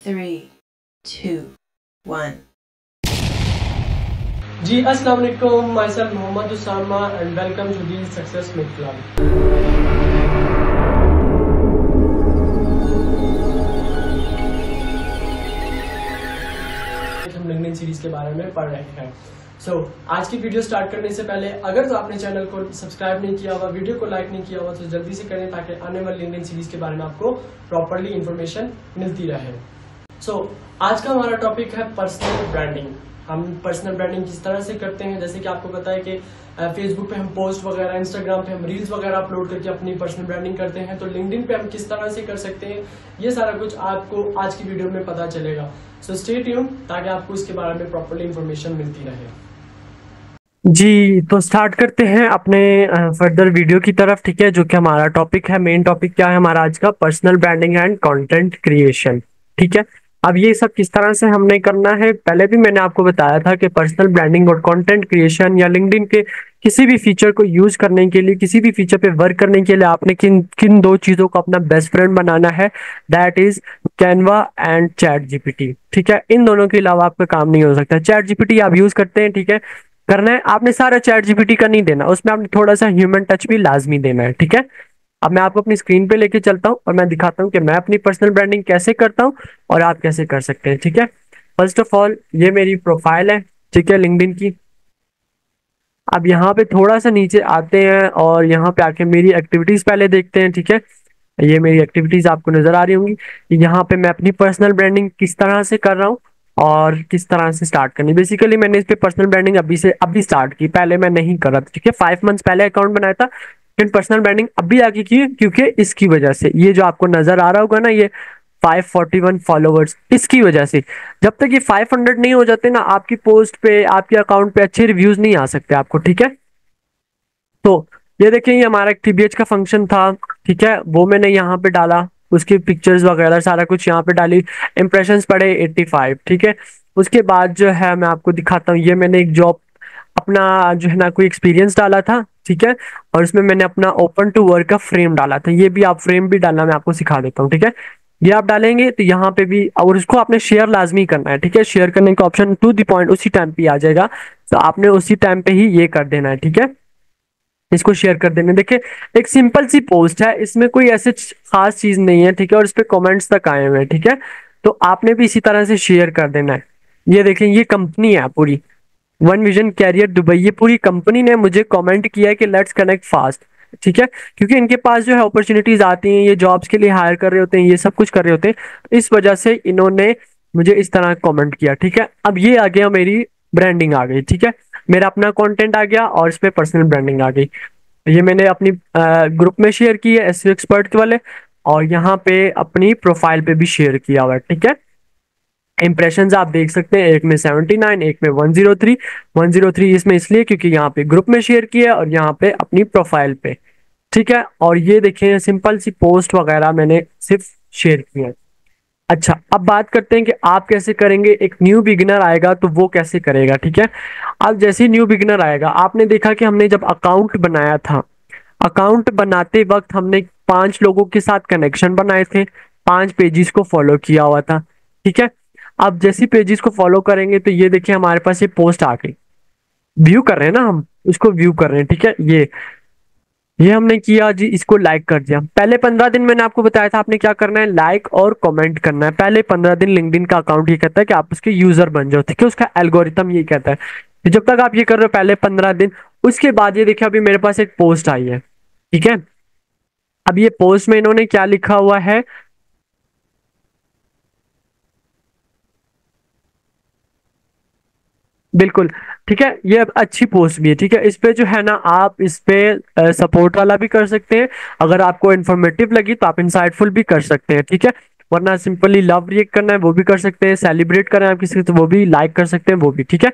3, 2, 1. जी अस्सलाम वालेकुम, my self Mohammad Usama and welcome to the success mate club. हम लिंक्डइन सीरीज के बारे में पढ़ रहे हैं। आज की वीडियो स्टार्ट करने से पहले अगर तो आपने चैनल को सब्सक्राइब नहीं किया हुआ, वीडियो को लाइक नहीं किया हुआ तो जल्दी से करें ताकि आने वाली लिंक्डइन सीरीज के बारे में आपको प्रॉपरली इंफॉर्मेशन मिलती रहे। आज का हमारा टॉपिक है पर्सनल ब्रांडिंग। हम पर्सनल ब्रांडिंग किस तरह से करते हैं, जैसे कि आपको पता है कि फेसबुक पे हम पोस्ट वगैरह, इंस्टाग्राम पे हम रील्स वगैरह अपलोड करके अपनी पर्सनल ब्रांडिंग करते हैं, तो लिंक्डइन पे हम किस तरह से कर सकते हैं, ये सारा कुछ आपको आज की वीडियो में पता चलेगा। सो स्टे ट्यून ताकि आपको इसके बारे में प्रॉपरली इंफॉर्मेशन मिलती रहे। जी, तो स्टार्ट करते हैं अपने फर्दर वीडियो की तरफ। ठीक है, जो कि हमारा टॉपिक है, मेन टॉपिक क्या है हमारा आज का, personal branding and content creation. ठीक है, अब ये सब किस तरह से हमने करना है, पहले भी मैंने आपको बताया था कि पर्सनल ब्रांडिंग और कंटेंट क्रिएशन या लिंक्डइन के किसी भी फीचर को यूज करने के लिए, किसी भी फीचर पे वर्क करने के लिए आपने किन किन दो चीजों को अपना बेस्ट फ्रेंड बनाना है, that is Canva and chat GPT. ठीक है, इन दोनों के अलावा आपका काम नहीं हो सकता। चैट जीपीटी आप यूज करते हैं, ठीक है, करना है, आपने सारा चैट जीपीटी का नहीं देना, उसमें आपने थोड़ा सा ह्यूमन टच भी लाजमी देना है। ठीक है, अब मैं आपको अपनी स्क्रीन पे लेके चलता हूँ और मैं दिखाता हूँ कि मैं अपनी पर्सनल ब्रांडिंग कैसे करता हूँ और आप कैसे कर सकते हैं। ठीक है, फर्स्ट ऑफ ऑल ये मेरी प्रोफाइल है, ठीक है, लिंक्डइन की। अब यहाँ पे थोड़ा सा नीचे आते हैं और यहाँ पे आके मेरी एक्टिविटीज पहले देखते हैं। ठीक है, ये मेरी एक्टिविटीज आपको नजर आ रही होंगी। यहाँ पे मैं अपनी पर्सनल ब्रांडिंग किस तरह से कर रहा हूँ और किस तरह से स्टार्ट करनी। बेसिकली मैंने इस पे पर्सनल ब्रांडिंग अभी स्टार्ट की, पहले मैं नहीं कर रहा था। ठीक है, 5 मंथ्स पहले अकाउंट बनाया था, लेकिन पर्सनल ब्रांडिंग अभी आगे की, क्योंकि इसकी वजह से ये जो आपको नजर आ रहा होगा ना, ये 541 फॉलोवर्स, इसकी वजह से। जब तक ये 500 नहीं हो जाते ना, आपकी पोस्ट पे, आपके अकाउंट पे अच्छे रिव्यूज नहीं आ सकते आपको। ठीक है, तो ये देखिए, ये हमारा एक टीबीएच का फंक्शन था। ठीक है, वो मैंने यहाँ पे डाला, उसकी पिक्चर्स वगैरह सारा कुछ यहाँ पे डाली, इंप्रेशंस पड़े 85। ठीक है, उसके बाद जो है मैं आपको दिखाता हूँ, ये मैंने एक जॉब अपना जो है ना कोई एक्सपीरियंस डाला था। ठीक है, और उसमें मैंने अपना ओपन टू वर्क का फ्रेम डाला था। ये भी आप फ्रेम भी डालना मैं आपको सिखा देता हूँ। ठीक है, ये आप डालेंगे तो यहाँ पे भी, और उसको आपने शेयर लाजमी करना है। ठीक है, शेयर करने का ऑप्शन टू द पॉइंट उसी टाइम पे आ जाएगा, तो आपने उसी टाइम पे ही ये कर देना है। ठीक है, इसको शेयर कर देंगे। देखिए, एक सिंपल सी पोस्ट है, इसमें कोई ऐसे खास चीज नहीं है। ठीक है, और इस पे कमेंट्स तक आए हुए हैं। ठीक है, तो आपने भी इसी तरह से शेयर कर देना है। ये देखें, ये कंपनी है पूरी, वन विजन कैरियर दुबई, ये पूरी कंपनी ने मुझे कमेंट किया है कि लेट्स कनेक्ट फास्ट। ठीक है, क्योंकि इनके पास जो है अपॉर्चुनिटीज आती हैं, ये जॉब्स के लिए हायर कर रहे होते हैं, ये सब कुछ कर रहे होते हैं, तो इस वजह से इन्होंने मुझे इस तरह कमेंट किया। ठीक है, अब ये आ गया, मेरी ब्रांडिंग आ गई। ठीक है, मेरा अपना कंटेंट आ गया और इस पे पर्सनल ब्रांडिंग आ गई। ये मैंने अपनी ग्रुप में शेयर की है, एसईओ एक्सपर्ट वाले, और यहाँ पे अपनी प्रोफाइल पे भी शेयर किया हुआ है। ठीक है, इंप्रेशंस आप देख सकते हैं, एक में 79, एक में 103। 103 इसमें इसलिए क्योंकि यहाँ पे ग्रुप में शेयर किया और यहाँ पे अपनी प्रोफाइल पे। ठीक है, और ये देखें, सिंपल सी पोस्ट वगैरह मैंने सिर्फ शेयर की है। अच्छा, अब बात करते हैं कि आप कैसे करेंगे। एक न्यू बिगिनर आएगा तो वो कैसे करेगा। ठीक है, अब जैसे ही न्यू बिगिनर आएगा, आपने देखा कि हमने जब अकाउंट बनाया था, अकाउंट बनाते वक्त हमने 5 लोगों के साथ कनेक्शन बनाए थे, 5 पेजेस को फॉलो किया हुआ था। ठीक है, अब जैसी पेजेस को फॉलो करेंगे तो ये देखिए हमारे पास ये पोस्ट आ गई, व्यू कर रहे हैं ना, हम उसको व्यू कर रहे हैं। ठीक है, ये हमने किया जी, इसको लाइक कर दिया। पहले 15 दिन मैंने आपको बताया था आपने क्या करना है, लाइक और कमेंट करना है। पहले 15 दिन लिंक्डइन का अकाउंट ये कहता है कि आप उसके यूजर बन जाओ। ठीक है, उसका एल्गोरिथम ये कहता है कि जब तक आप ये कर रहे हो पहले 15 दिन, उसके बाद ये देखिए अभी मेरे पास एक पोस्ट आई है। ठीक है, अब ये पोस्ट में इन्होंने क्या लिखा हुआ है, बिल्कुल ठीक है, ये अब अच्छी पोस्ट भी है। ठीक है, इस पे जो है ना, आप इस पे सपोर्ट वाला भी कर सकते हैं, अगर आपको इन्फॉर्मेटिव लगी तो आप इंसाइटफुल भी कर सकते हैं। ठीक है, वरना सिंपली लव रिएक्ट करना है वो भी कर सकते हैं, सेलिब्रेट करना है आप किसी को तो वो भी लाइक कर सकते हैं, वो भी। ठीक है,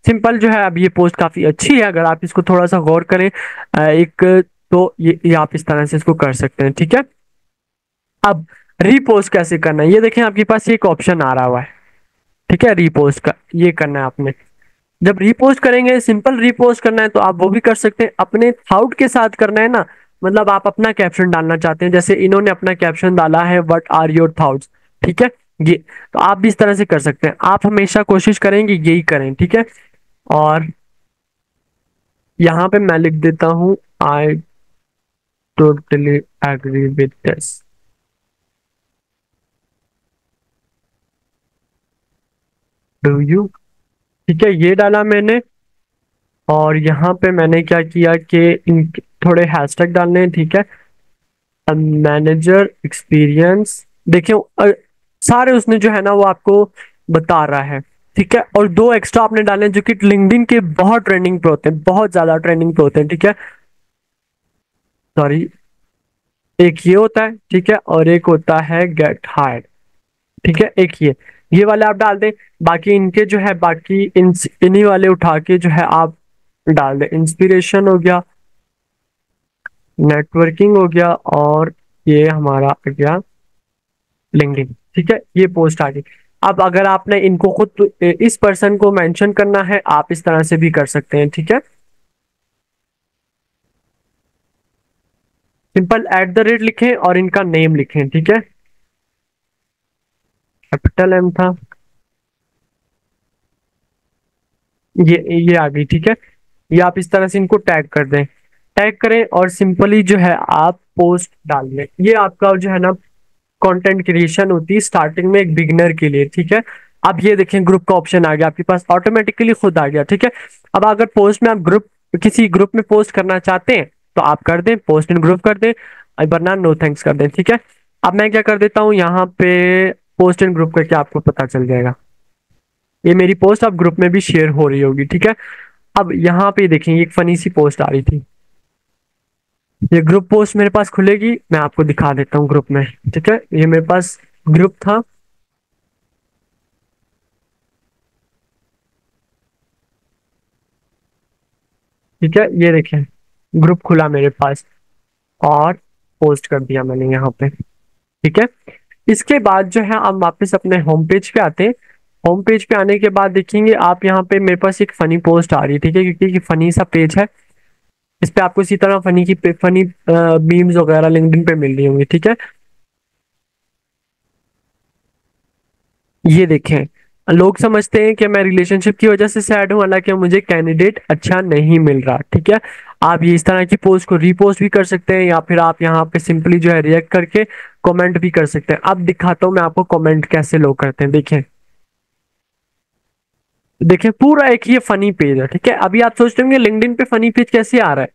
सिंपल जो है, अब ये पोस्ट काफी अच्छी है, अगर आप इसको थोड़ा सा गौर करें एक, तो ये आप इस तरह से इसको कर सकते हैं। ठीक है, अब रीपोस्ट कैसे करना है, ये देखें आपके पास एक ऑप्शन आ रहा हुआ है। ठीक है, रीपोस्ट का ये करना है आपने। जब रीपोस्ट करेंगे, सिंपल रीपोस्ट करना है तो आप वो भी कर सकते हैं, अपने थाउट के साथ करना है ना, मतलब आप अपना कैप्शन डालना चाहते हैं, जैसे इन्होंने अपना कैप्शन डाला है व्हाट आर योर थाउट्स। ठीक है, ये तो आप भी इस तरह से कर सकते हैं। आप हमेशा कोशिश करें कि यही करें, ठीक है। और यहाँ पे मैं लिख देता हूँ I totally agree with this. Do you, ठीक है, ये डाला मैंने। और यहाँ पे मैंने क्या किया कि इन थोड़े हैशटैग डालने हैं, ठीक है। मैनेजर एक्सपीरियंस, देखिए सारे उसने जो है ना वो आपको बता रहा है, ठीक है। और दो एक्स्ट्रा आपने डाले हैं जो कि लिंक्डइन के बहुत ट्रेंडिंग पे होते हैं, बहुत ज्यादा ट्रेंडिंग पे होते हैं, ठीक है। सॉरी, एक ये होता है, ठीक है, और एक होता है गेट हायर्ड, ठीक है। एक ये वाले आप डाल दें। बाकी इनके जो है बाकी इन्हीं वाले उठा के जो है आप डाल दें। इंस्पिरेशन हो गया, नेटवर्किंग हो गया, और ये हमारा आ गया लिंक्डइन, ठीक है। ये पोस्ट आ गई। अब अगर आपने इनको खुद इस पर्सन को मेंशन करना है, आप इस तरह से भी कर सकते हैं, ठीक है। सिंपल @ लिखें और इनका नेम लिखें, ठीक है। कैपिटल एम था, ये आ गई, ठीक है। ये आप इस तरह से इनको टैग कर दें, टैग करें और सिंपली जो है आप पोस्ट डाल दें। ये आपका जो है ना कंटेंट क्रिएशन होती है स्टार्टिंग में एक बिगिनर के लिए, ठीक है। अब ये देखें ग्रुप का ऑप्शन आ गया आपके पास, ऑटोमेटिकली खुद आ गया, ठीक है। अब अगर पोस्ट में आप किसी ग्रुप में पोस्ट करना चाहते हैं तो आप कर दें, पोस्ट इन ग्रुप कर दें, वरना नो थैंक्स कर दें, ठीक है। अब मैं क्या कर देता हूँ, यहाँ पे पोस्ट इन ग्रुप करके आपको पता चल जाएगा। ये मेरी पोस्ट अब ग्रुप में भी शेयर हो रही होगी, ठीक है। अब यहाँ पे देखें एक फनी सी पोस्ट आ रही थी, ये ग्रुप पोस्ट मेरे पास खुलेगी, मैं आपको दिखा देता हूँ ग्रुप में, ठीक है। ये मेरे पास ग्रुप था, ठीक है। ये देखें ग्रुप खुला मेरे पास और पोस्ट कर दिया मैंने यहाँ पे, ठीक है। इसके बाद जो है हम वापस अपने होम पेज पे आते हैं। होम पेज पे आने के बाद देखेंगे आप यहाँ पे मेरे पास एक फनी पोस्ट आ रही है, ठीक है, क्योंकि ये फनी सा पेज है। इस पे आपको इसी तरह फनी मीम्स वगैरह लिंक्डइन पे मिल रही होंगी, ठीक है। ये देखें, लोग समझते हैं कि मैं रिलेशनशिप की वजह से सैड हूं, हालांकि मुझे कैंडिडेट अच्छा नहीं मिल रहा, ठीक है। आप ये इस तरह की पोस्ट को रीपोस्ट भी कर सकते हैं, या फिर आप यहाँ पे सिंपली जो है रिएक्ट करके कमेंट भी कर सकते हैं। अब दिखाता हूँ मैं आपको कमेंट कैसे लोग करते हैं, देखें। देखें पूरा एक ये फनी पेज है, ठीक है। अभी आप सोचते होंगे लिंक्डइन पे फनी पेज कैसे आ रहा है।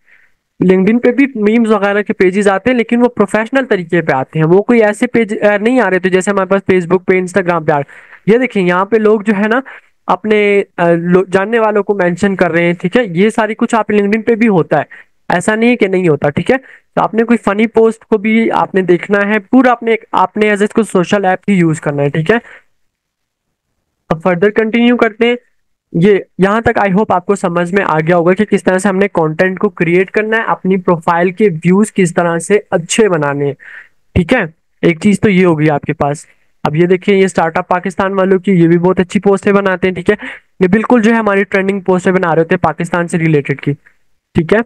लिंक्डइन पे भी मीम्स वगैरह के पेजेस आते हैं, लेकिन वो प्रोफेशनल तरीके पे आते हैं, वो कोई ऐसे पेज नहीं आ रहे थे जैसे हमारे पास फेसबुक पे, इंस्टाग्राम पे आ रहे। ये देखिए यहाँ पे लोग जो है ना अपने जानने वालों को मेंशन कर रहे हैं, ठीक है। ये सारी कुछ आप लिंक्डइन पे भी होता है, ऐसा नहीं है कि नहीं होता, ठीक है। तो आपने कोई फनी पोस्ट को भी आपने देखना है, पूरा आपने एज इसको सोशल ऐप ही यूज करना है, ठीक है। अब फर्दर कंटिन्यू करते हैं। ये यहाँ तक आई होप आपको समझ में आ गया होगा कि किस तरह से हमने कंटेंट को क्रिएट करना है, अपनी प्रोफाइल के व्यूज किस तरह से अच्छे बनाने हैं, ठीक है। एक चीज तो ये होगी आपके पास। अब ये देखिए ये स्टार्टअप पाकिस्तान वालों की, ये भी बहुत अच्छी पोस्टें बनाते हैं, ठीक है। ये बिल्कुल जो है हमारी ट्रेंडिंग पोस्टें बना रहे होते हैं पाकिस्तान से रिलेटेड की, ठीक है।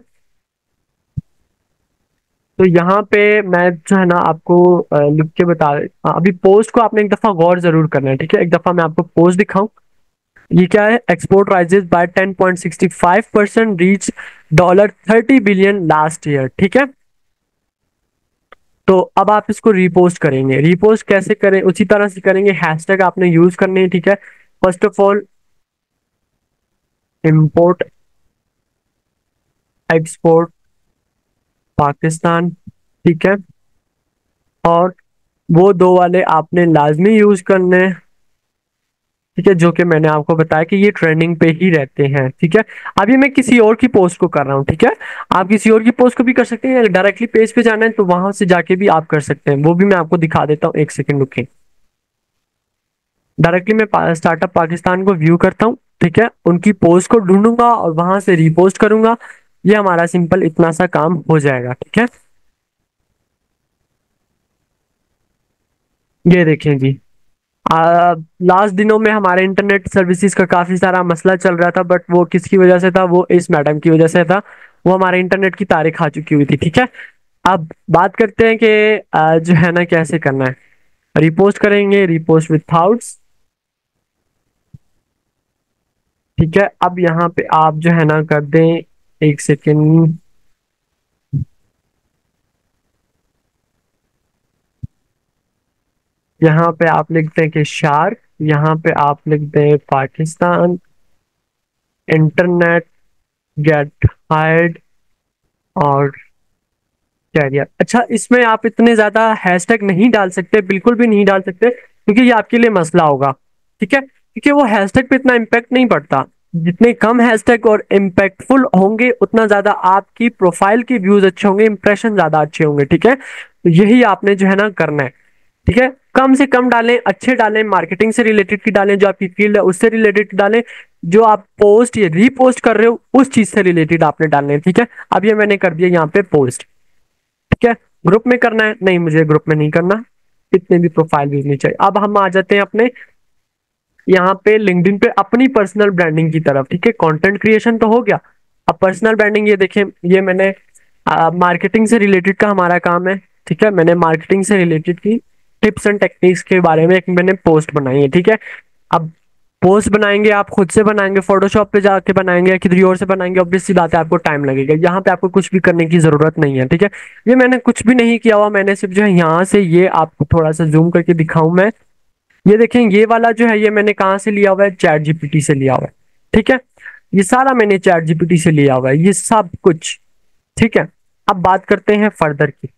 तो यहाँ पे मैं जो है ना आपको लिख के बता, अभी पोस्ट को आपने एक दफा गौर जरूर करना है, ठीक है। एक दफा मैं आपको पोस्ट दिखाऊं, ये क्या है, export rises by 10.65%, reach $30 billion last year, ठीक है। तो अब आप इसको रीपोस्ट करेंगे, रीपोस्ट कैसे करें, उसी तरह से करेंगे, हैशटैग आपने यूज करने हैं, ठीक है। First of all import export Pakistan, ठीक है। और वो दो वाले आपने लाजमी यूज करने हैं, ठीक है, जो कि मैंने आपको बताया कि ये ट्रेंडिंग पे ही रहते हैं, ठीक है। अभी मैं किसी और की पोस्ट को कर रहा हूँ, ठीक है। आप किसी और की पोस्ट को भी कर सकते हैं, डायरेक्टली पेज पे जाना है तो वहां से जाके भी आप कर सकते हैं, वो भी मैं आपको दिखा देता हूँ, एक सेकंड रुके। डायरेक्टली मैं स्टार्टअप पाकिस्तान को व्यू करता हूँ, ठीक है, उनकी पोस्ट को ढूंढूंगा और वहां से रीपोस्ट करूंगा। ये हमारा सिंपल इतना सा काम हो जाएगा, ठीक है। ये देखें जी, लास्ट दिनों में हमारे इंटरनेट सर्विसेज का काफी सारा मसला चल रहा था, बट वो किसकी वजह से था, वो इस मैडम की वजह से था। वो हमारे इंटरनेट की तारीख खा चुकी हुई थी, ठीक है। अब बात करते हैं कि जो है ना कैसे करना है। रिपोस्ट करेंगे, रिपोस्ट विथआउट्स। ठीक है, अब यहाँ पे आप जो है ना कर दें, एक सेकेंड, यहाँ पे आप लिखते हैं कि शार्क, यहाँ पे आप लिख दें पाकिस्तान, इंटरनेट गेट हायर्ड और कैरियर। अच्छा, इसमें आप इतने ज्यादा हैशटैग नहीं डाल सकते, बिल्कुल भी नहीं डाल सकते, क्योंकि ये आपके लिए मसला होगा। ठीक है, क्योंकि वो हैशटैग पे इतना इम्पैक्ट नहीं पड़ता। जितने कम हैशटैग और इम्पैक्टफुल होंगे उतना ज्यादा आपकी प्रोफाइल की व्यूज अच्छे होंगे, इंप्रेशन ज्यादा अच्छे होंगे। ठीक है, तो यही आपने जो है ना करना है। ठीक है, कम से कम डालें, अच्छे डालें, मार्केटिंग से रिलेटेड की डालें, जो आपकी फील्ड है उससे रिलेटेड डालें, जो आप पोस्ट या रीपोस्ट कर रहे हो उस चीज से रिलेटेड आपने डालने हैं। ठीक है, अब ये मैंने कर दिया यहाँ पे पोस्ट। ठीक है, ग्रुप में करना है, नहीं मुझे ग्रुप में नहीं करना, इतने भी प्रोफाइल व्यूज नहीं चाहिए। अब हम आ जाते हैं अपने यहाँ पे लिंक्डइन पे अपनी पर्सनल ब्रांडिंग की तरफ। ठीक है, कंटेंट क्रिएशन तो हो गया, अब पर्सनल ब्रांडिंग, ये देखें, ये मैंने मार्केटिंग से रिलेटेड का हमारा काम है। ठीक है, मैंने मार्केटिंग से रिलेटेड की टिप्स एंड टेक्निक्स के बारे में एक मैंने पोस्ट बनाई है। ठीक है, अब पोस्ट बनाएंगे, आप खुद से बनाएंगे, फोटोशॉप पे जाके बनाएंगे या किसी और से बनाएंगे, ऑब्वियस सी बात है आपको टाइम लगेगा। यहाँ पे आपको कुछ भी करने की जरूरत नहीं है। ठीक है, ये मैंने कुछ भी नहीं किया हुआ, मैंने सिर्फ जो है यहाँ से, ये आपको थोड़ा सा जूम करके दिखाऊं मैं, ये देखें, ये वाला जो है ये मैंने कहाँ से लिया हुआ है, चैट जीपीटी से लिया हुआ है। ठीक है, ये सारा मैंने चैट जीपीटी से लिया हुआ है, ये सब कुछ। ठीक है, अब बात करते हैं फर्दर की।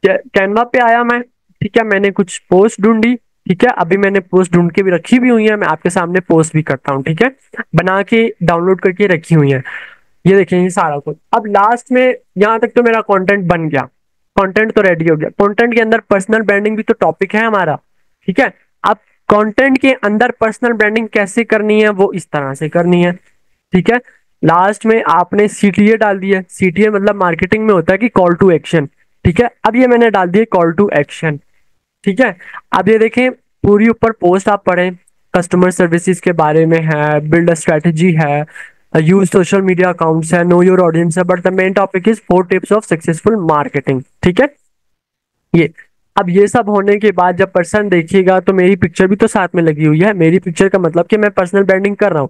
कैनवा पे आया मैं। ठीक है, मैंने कुछ पोस्ट ढूंढी। ठीक है, अभी मैंने पोस्ट ढूंढ के भी रखी भी हुई है, मैं आपके सामने पोस्ट भी करता हूँ। ठीक है, बना के डाउनलोड करके रखी हुई है, ये देखें, ये सारा कुछ। अब लास्ट में यहाँ तक तो मेरा कंटेंट बन गया, कंटेंट तो रेडी हो गया। कंटेंट के अंदर पर्सनल ब्रांडिंग भी तो टॉपिक है हमारा। ठीक है, अब कंटेंट के अंदर पर्सनल ब्रांडिंग कैसे करनी है, वो इस तरह से करनी है। ठीक है, लास्ट में आपने सीटीए डाल दिया, सीटीए मतलब मार्केटिंग में होता है कि कॉल टू एक्शन। ठीक है, अब ये मैंने डाल दिया कॉल टू एक्शन। ठीक है, अब ये देखें, पूरी ऊपर पोस्ट आप पढ़ें, कस्टमर सर्विसेज के बारे में है, बिल्ड स्ट्रेटजी है, यूज सोशल मीडिया अकाउंट्स है, नो योर ऑडियंस है, but the main topic is 4 tips of successful marketing. ठीक है, ये, अब ये सब होने के बाद जब पर्सन देखिएगा तो मेरी पिक्चर भी तो साथ में लगी हुई है। मेरी पिक्चर का मतलब कि मैं पर्सनल ब्रांडिंग कर रहा हूँ,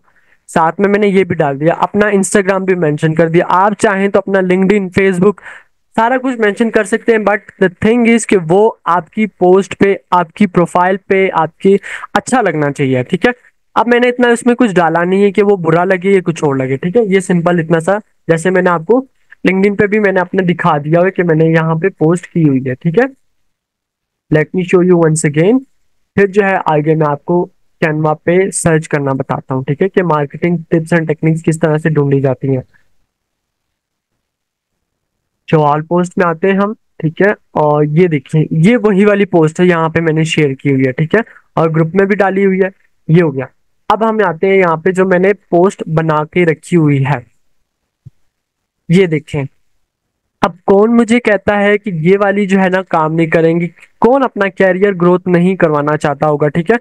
साथ में मैंने ये भी डाल दिया, अपना इंस्टाग्राम भी मेंशन कर दिया। आप चाहें तो अपना लिंक्डइन, फेसबुक, सारा कुछ मेंशन कर सकते हैं, बट द थिंग इज कि वो आपकी पोस्ट पे, आपकी प्रोफाइल पे, आपकी अच्छा लगना चाहिए। ठीक है, अब मैंने इतना इसमें कुछ डाला नहीं है कि वो बुरा लगे या कुछ और लगे। ठीक है, ये सिंपल इतना सा, जैसे मैंने आपको लिंक्डइन पे भी मैंने अपने दिखा दिया है कि मैंने यहाँ पे पोस्ट की हुई है। ठीक है, let me show you once again. फिर जो है आगे मैं आपको कैनवा पे सर्च करना बताता हूँ। ठीक है, कि मार्केटिंग टिप्स एंड टेक्निक्स किस तरह से ढूंढी जाती हैं। सवाल पोस्ट में आते हैं हम। ठीक है, और ये देखिए, ये वही वाली पोस्ट है, यहाँ पे मैंने शेयर की हुई है। ठीक है, और ग्रुप में भी डाली हुई है, ये हो गया। अब हम आते हैं यहाँ पे जो मैंने पोस्ट बना के रखी हुई है, ये देखें। अब कौन मुझे कहता है कि ये वाली जो है ना काम नहीं करेंगी, कौन अपना कैरियर ग्रोथ नहीं करवाना चाहता होगा। ठीक है,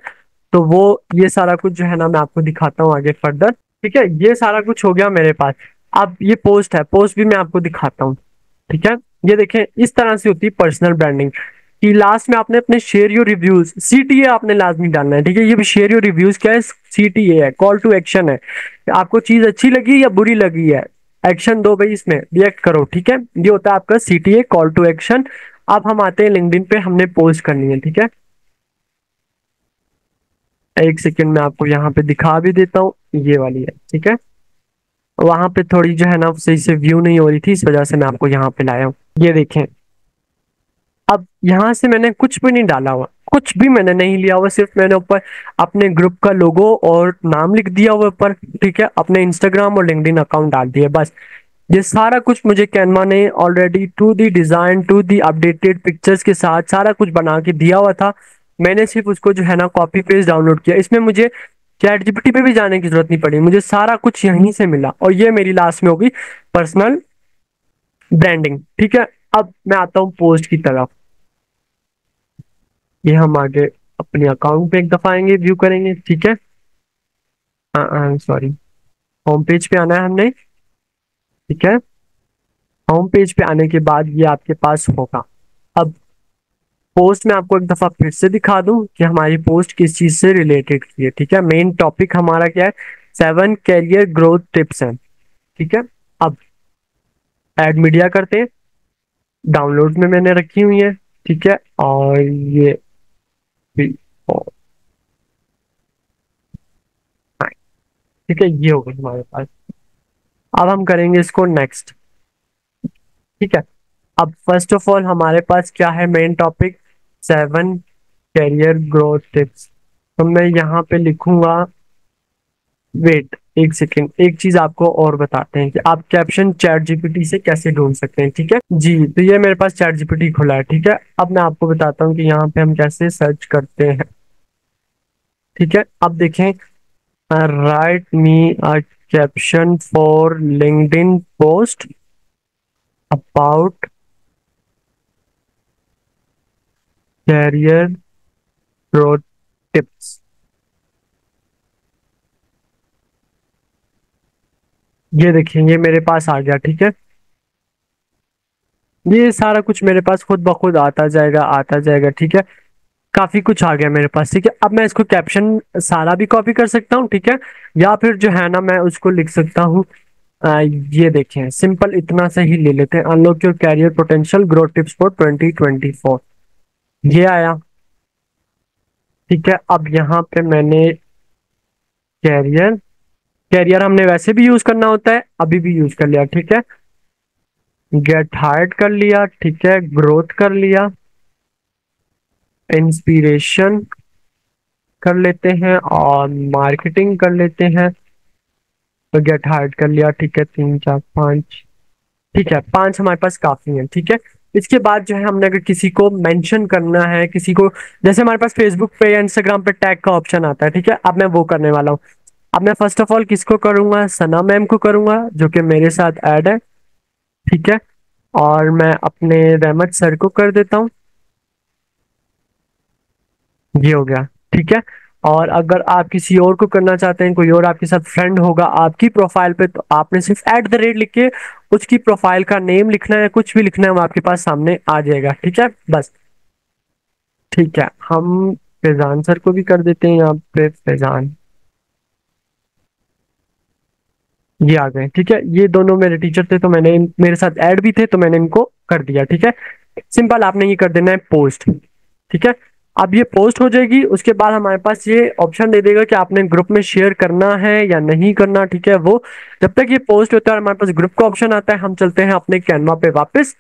तो वो, ये सारा कुछ जो है ना मैं आपको दिखाता हूँ आगे फर्दर। ठीक है, ये सारा कुछ हो गया मेरे पास। अब ये पोस्ट है, पोस्ट भी मैं आपको दिखाता हूँ। ठीक है, ये देखें, इस तरह से होती है पर्सनल ब्रांडिंग कि लास्ट में आपने अपने शेयर योर रिव्यूज, सीटीए आपने लाजमी डालना है। ठीक है, ये भी शेयर योर रिव्यूज क्या है, सीटीए है, कॉल टू एक्शन है। आपको चीज अच्छी लगी या बुरी लगी है, एक्शन दो भाई, इसमें रिएक्ट करो। ठीक है, ये होता है आपका सीटीए, कॉल टू एक्शन। अब हम आते हैं लिंक्डइन पे, हमने पोस्ट करनी है। ठीक है, एक सेकंड में आपको यहाँ पे दिखा भी देता हूँ, ये वाली है। ठीक है, वहां पे थोड़ी जो है ना सही से व्यू नहीं हो रही थी, इस वजह से मैं आपको यहाँ पे लाया हूँ। ये देखें, अब यहाँ से मैंने कुछ भी नहीं डाला हुआ, कुछ भी मैंने नहीं लिया हुआ, सिर्फ मैंने ऊपर अपने ग्रुप का लोगो और नाम लिख दिया हुआ ऊपर। ठीक है, अपने इंस्टाग्राम और लिंक्डइन अकाउंट डाल दिए, बस। ये सारा कुछ मुझे कैनवा ने already to the design, to the updated pictures के साथ सारा कुछ बना के दिया हुआ था। मैंने सिर्फ उसको जो है ना कॉपी पेस्ट डाउनलोड किया, इसमें मुझे चैट जीपीटी पे भी जाने की जरूरत नहीं पड़ी, मुझे सारा कुछ यहीं से मिला। और ये मेरी लास्ट में होगी पर्सनल ब्रांडिंग। ठीक है, अब मैं आता हूँ पोस्ट की तरफ। ये हम आगे अपने अकाउंट पे एक दफा आएंगे, व्यू करेंगे। ठीक है, सॉरी, होम पेज पे आना है हमने। ठीक है, होम पेज पे आने के बाद ये आपके पास होगा। अब पोस्ट में आपको एक दफा फिर से दिखा दूं कि हमारी पोस्ट किस चीज से रिलेटेड की है। ठीक है, मेन टॉपिक हमारा क्या है, 7 कैरियर ग्रोथ टिप्स हैं। ठीक है, अब ऐड मीडिया करते हैं, डाउनलोड में मैंने रखी हुई है। ठीक है, और ये भी, और ठीक है, ये हो गया हमारे पास। अब हम करेंगे इसको नेक्स्ट। ठीक है, अब फर्स्ट ऑफ ऑल हमारे पास क्या है, main topic 7 career growth tips. तो मैं यहाँ पे लिखूंगा, वेट एक सेकेंड, एक चीज आपको और बताते हैं कि आप कैप्शन चैट जीपीटी से कैसे ढूंढ सकते हैं। ठीक है जी, तो ये मेरे पास चैट जीपीटी खुला है। ठीक है, अब मैं आपको बताता हूँ कि यहाँ पे हम कैसे सर्च करते हैं। ठीक है, अब देखें, write me a caption for LinkedIn post about career growth tips. ये देखिए, ये मेरे पास आ गया। ठीक है, ये सारा कुछ मेरे पास खुद ब खुद आता जाएगा, आता जाएगा। ठीक है, काफी कुछ आ गया मेरे पास। ठीक है, अब मैं इसको कैप्शन सारा भी कॉपी कर सकता हूँ। ठीक है, या फिर जो है ना, मैं उसको लिख सकता हूँ, ये देखें, सिंपल इतना से ही ले लेते हैं, unlock your career potential growth tips for 2024। ये आया। ठीक है, अब यहाँ पे मैंने कैरियर, कैरियर हमने वैसे भी यूज करना होता है, अभी भी यूज कर लिया। ठीक है, गेट हायर्ड कर लिया। ठीक है, ग्रोथ कर लिया, इंस्पिरेशन कर लेते हैं, और मार्केटिंग कर लेते हैं। तो गेट हायर्ड कर लिया। ठीक है, 3 4 5। ठीक है, 5 हमारे पास काफी है। ठीक है, इसके बाद जो है, हमने अगर किसी को मेंशन करना है, किसी को, जैसे हमारे पास फेसबुक पे या इंस्टाग्राम पे टैग का ऑप्शन आता है। ठीक है, अब मैं वो करने वाला हूँ। अब मैं फर्स्ट ऑफ ऑल किसको करूंगा, सना मैम को करूंगा, जो कि मेरे साथ ऐड है। ठीक है, और मैं अपने रहमत सर को कर देता हूँ। ये हो गया। ठीक है, और अगर आप किसी और को करना चाहते हैं, कोई और आपके साथ फ्रेंड होगा आपकी प्रोफाइल पे, तो आपने सिर्फ @ लिख के उसकी प्रोफाइल का नेम लिखना है, कुछ भी लिखना है, वो आपके पास सामने आ जाएगा। ठीक है, बस। ठीक है, हम फैजान सर को भी कर देते हैं यहाँ पे, फैजान, ये आ गए। ठीक है, ये दोनों मेरे टीचर थे, तो मैंने मेरे साथ ऐड भी थे, तो मैंने इनको कर दिया। ठीक है, सिंपल आपने ये कर देना है पोस्ट। ठीक है, अब ये पोस्ट हो जाएगी, उसके बाद हमारे पास ये ऑप्शन दे देगा कि आपने ग्रुप में शेयर करना है या नहीं करना। ठीक है, वो जब तक ये पोस्ट होता है और हमारे पास ग्रुप का ऑप्शन आता है, हम चलते हैं अपने कैनवा पे वापस।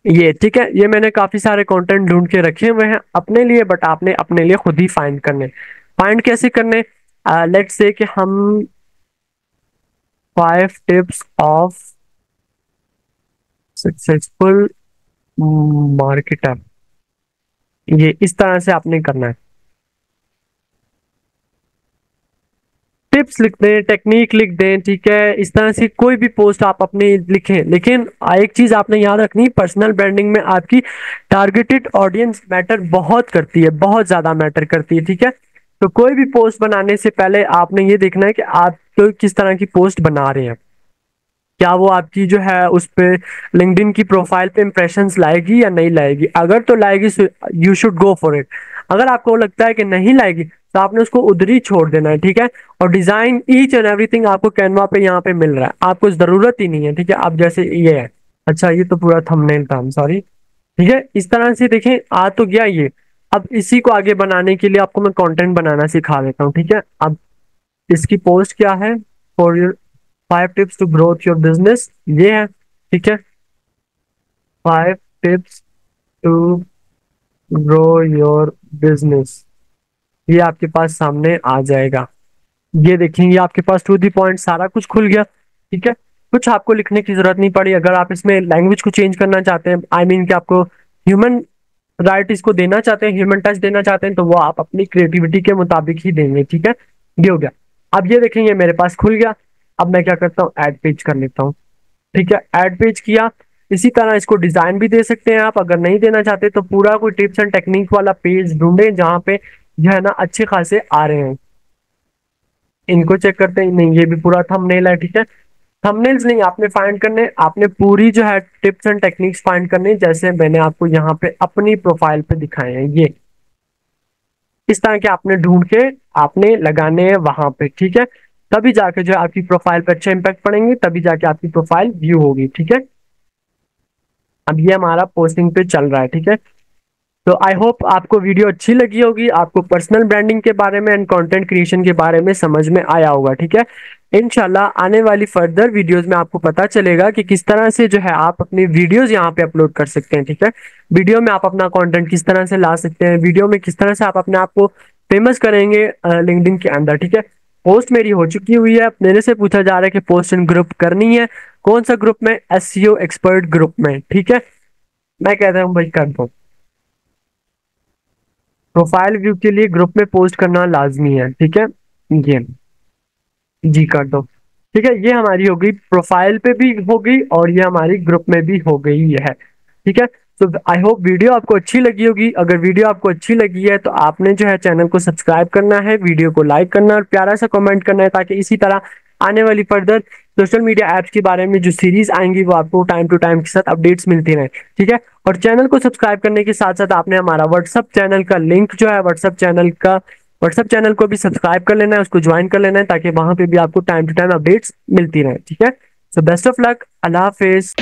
ये ठीक है, ये मैंने काफी सारे कंटेंट ढूंढ के रखे हुए हैं अपने लिए, बट आपने अपने लिए खुद ही फाइंड करने। फाइंड कैसे करने, लेट्स से कि हम 5 टिप्स ऑफ सक्सेसफुल मार्केटर, ये इस तरह से आपने करना है। टिप्स लिख दें, टेक्निक लिख दें। ठीक है, इस तरह से कोई भी पोस्ट आप अपनी लिखें, लेकिन एक चीज आपने याद रखनी, पर्सनल ब्रांडिंग में आपकी टारगेटेड ऑडियंस मैटर बहुत करती है, बहुत ज्यादा मैटर करती है। ठीक है, तो कोई भी पोस्ट बनाने से पहले आपने ये देखना है कि आप तो किस तरह की पोस्ट बना रहे हैं। क्या वो आपकी जो है उस पे लिंक्डइन की प्रोफाइल पे इंप्रेशंस लाएगी या नहीं लाएगी। अगर तो लाएगी, you should go for it. अगर आपको लगता है कि नहीं लाएगी, तो आपने उसको उधर ही छोड़ देना है। ठीक है, और डिजाइन ईच एंड एवरीथिंग आपको कैनवा पे यहाँ पे मिल रहा है, आपको जरूरत ही नहीं है। ठीक है, अब जैसे ये है, अच्छा ये तो पूरा थंबनेल था, सॉरी। ठीक है, इस तरह से देखें, आ तो गया ये। अब इसी को आगे बनाने के लिए आपको मैं कंटेंट बनाना सिखा देता हूँ। ठीक है, अब इसकी पोस्ट क्या है, for your 5 tips to growth your business, ये है। ठीक है, 5 tips to grow your business, ये आपके पास सामने आ जाएगा। ये देखेंगे, आपके पास टू दी पॉइंट सारा कुछ खुल गया। ठीक है, कुछ आपको लिखने की जरूरत नहीं पड़ी। अगर आप इसमें लैंग्वेज को चेंज करना चाहते हैं, आई मीन कि आपको ह्यूमन राइट इसको देना चाहते हैं, ह्यूमन टच देना चाहते हैं, तो वो आप अपनी क्रिएटिविटी के मुताबिक ही देंगे। ठीक है, ये हो गया। अब ये देखेंगे मेरे पास खुल गया। अब मैं क्या करता हूँ, ऐड पेज कर लेता हूँ। ठीक है, ऐड पेज किया। इसी तरह इसको डिजाइन भी दे सकते हैं आप, अगर नहीं देना चाहते तो पूरा कोई टिप्स एंड टेक्निक वाला पेज ढूंढे जहां पे जो है ना अच्छे खासे आ रहे हैं। इनको चेक करते हैं, नहीं ये भी पूरा थंबनेल है। ठीक है, थंबनेल्स नहीं आपने फाइंड करने, आपने पूरी जो है टिप्स एंड टेक्निक्स फाइंड करने, जैसे मैंने आपको यहाँ पे अपनी प्रोफाइल पे दिखाए हैं। ये इस तरह के आपने ढूंढ के आपने लगाने हैं वहां पे, ठीक है। तभी जाके जो है आपकी प्रोफाइल पे अच्छा इंपैक्ट पड़ेंगे, तभी जाके आपकी प्रोफाइल व्यू होगी, ठीक है। अब ये हमारा पोस्टिंग पे चल रहा है, ठीक है। तो आई होप आपको वीडियो अच्छी लगी होगी, आपको पर्सनल ब्रांडिंग के बारे में एंड कंटेंट क्रिएशन के बारे में समझ में आया होगा, ठीक है। इंशाल्लाह आने वाली फर्दर वीडियोस में आपको पता चलेगा कि किस तरह से जो है आप अपनी वीडियोस यहाँ पे अपलोड कर सकते हैं, ठीक है। वीडियो में आप अपना कंटेंट किस तरह से ला सकते हैं, वीडियो में किस तरह से आप अपने आप को फेमस करेंगे लिंक्डइन के अंदर, ठीक है। पोस्ट मेरी हो चुकी हुई है, मेरे से पूछा जा रहा है कि पोस्ट इन ग्रुप करनी है, कौन सा ग्रुप में? एसईओ एक्सपर्ट ग्रुप में, ठीक है। मैं कहता हूँ भाई कर दो। प्रोफाइल व्यू के लिए ग्रुप में पोस्ट करना लाजमी है, ठीक है। ये जी कर दो, ठीक है। ये हमारी हो गई, प्रोफाइल पे भी हो गई और ये हमारी ग्रुप में भी हो गई है, ठीक है। तो आई होप वीडियो आपको अच्छी लगी होगी। अगर वीडियो आपको अच्छी लगी है तो आपने जो है चैनल को सब्सक्राइब करना है, वीडियो को लाइक करना और प्यारा सा कमेंट करना है, ताकि इसी तरह आने वाली फर्दर सोशल मीडिया ऐप्स के बारे में जो सीरीज आएंगी वो आपको टाइम टू टाइम के साथ अपडेट्स मिलती रहे, ठीक है। और चैनल को सब्सक्राइब करने के साथ साथ आपने हमारा व्हाट्सअप चैनल का लिंक जो है, व्हाट्सअप चैनल को भी सब्सक्राइब कर लेना है, उसको ज्वाइन कर लेना है, ताकि वहां पे भी आपको टाइम टू टाइम अपडेट्स मिलती रहे, ठीक है। So best of luck, Allah Hafiz.